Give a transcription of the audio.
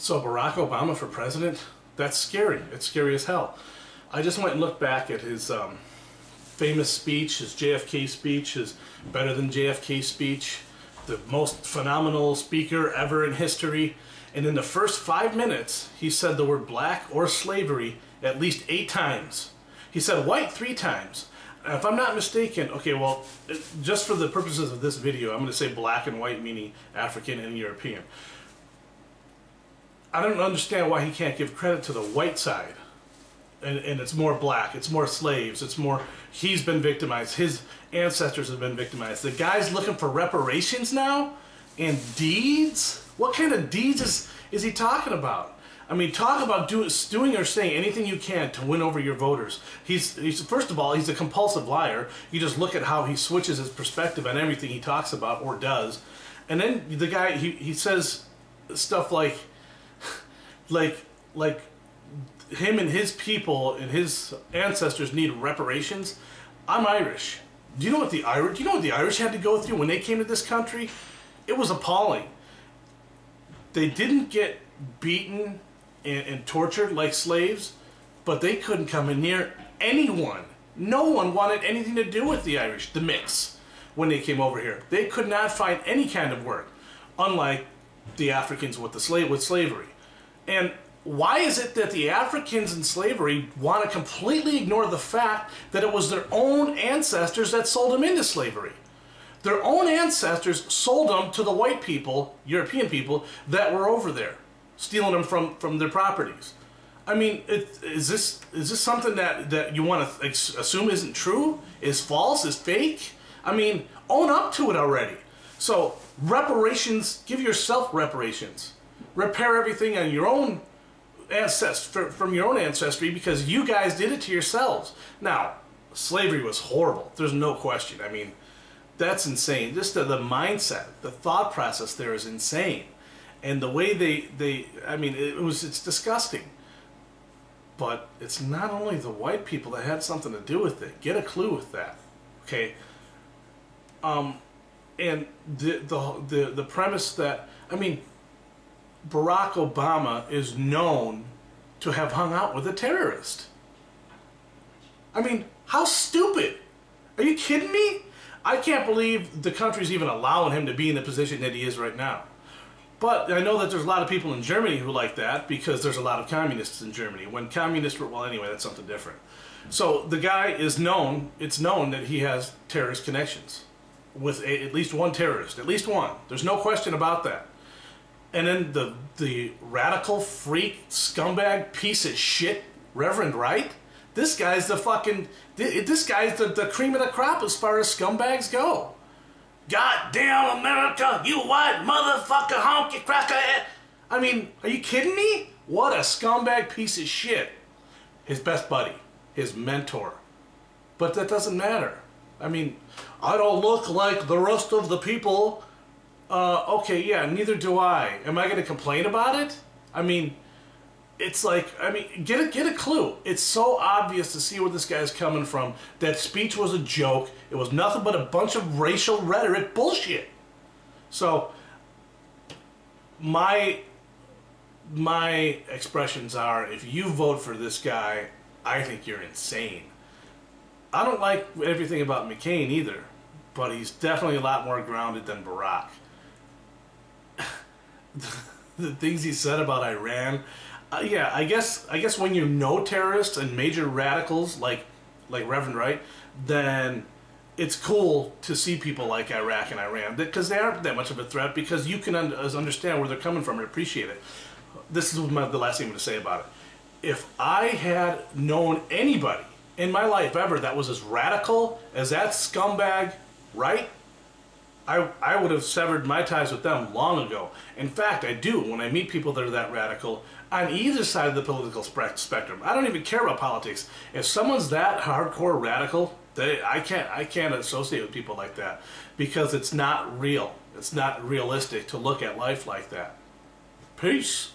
So Barack Obama for president? That's scary. It's scary as hell. I just went and looked back at his famous speech, his JFK speech, his better than JFK speech, the most phenomenal speaker ever in history. And in the first 5 minutes, he said the word black or slavery at least 8 times. He said white 3 times. And if I'm not mistaken, okay, well, just for the purposes of this video, I'm going to say black and white, meaning African and European. I don't understand why he can't give credit to the white side. And it's more black, it's more slaves, it's more, he's been victimized, his ancestors have been victimized. The guy's looking for reparations now? And deeds? What kind of deeds is he talking about? I mean, talk about doing or saying anything you can to win over your voters. He's first of all, he's a compulsive liar. You just look at how he switches his perspective on everything he talks about or does. And then the guy, he says stuff like him and his people and his ancestors need reparations. I'm Irish. Do you know what the Irish had to go through when they came to this country? It was appalling. They didn't get beaten and tortured like slaves, but they couldn't come in near anyone. No one wanted anything to do with the Irish, the mix, when they came over here. They could not find any kind of work, unlike the Africans with slavery. And why is it that the Africans in slavery want to completely ignore the fact that it was their own ancestors that sold them into slavery? Their own ancestors sold them to the white people, European people, that were over there, stealing them from their properties. I mean, is this something that you want to assume isn't true, is false, is fake? I mean, own up to it already. So reparations, give yourself reparations. Repair everything on your own from your own ancestry, because you guys did it to yourselves. Now, slavery was horrible. There's no question. I mean, that's insane. Just the mindset, the thought process there is insane. And the way I mean, it's disgusting. But it's not only the white people that had something to do with it. Get a clue with that. Okay? And the premise that, I mean, Barack Obama is known to have hung out with a terrorist. I mean, how stupid? Are you kidding me? I can't believe the country's even allowing him to be in the position that he is right now. But I know that there's a lot of people in Germany who like that, because there's a lot of communists in Germany. When communists were, well, anyway, that's something different. So the guy is known, it's known that he has terrorist connections with at least one terrorist, at least one. There's no question about that. And then the radical freak scumbag piece of shit Reverend Wright, this guy's the fucking, this guy's the cream of the crop as far as scumbags go. Goddamn America, you white motherfucker honky cracker. I mean, are you kidding me? What a scumbag piece of shit. His best buddy, his mentor. But that doesn't matter. I mean, I don't look like the rest of the people. Okay, yeah, neither do I. Am I going to complain about it? I mean, it's like, I mean, get a clue. It's so obvious to see where this guy's coming from. That speech was a joke. It was nothing but a bunch of racial rhetoric bullshit. So, my expressions are, if you vote for this guy, I think you're insane. I don't like everything about McCain either, but he's definitely a lot more grounded than Barack. The things he said about Iran, yeah, I guess when you know terrorists and major radicals like Reverend Wright, then it's cool to see people like Iraq and Iran, because they aren't that much of a threat, because you can understand where they're coming from and appreciate it. This is the last thing I'm going to say about it. If I had known anybody in my life ever that was as radical as that scumbag Wright, I would have severed my ties with them long ago. In fact, I do when I meet people that are that radical on either side of the political spectrum. I don't even care about politics. If someone's that hardcore radical, I can't associate with people like that, because it's not real. It's not realistic to look at life like that. Peace.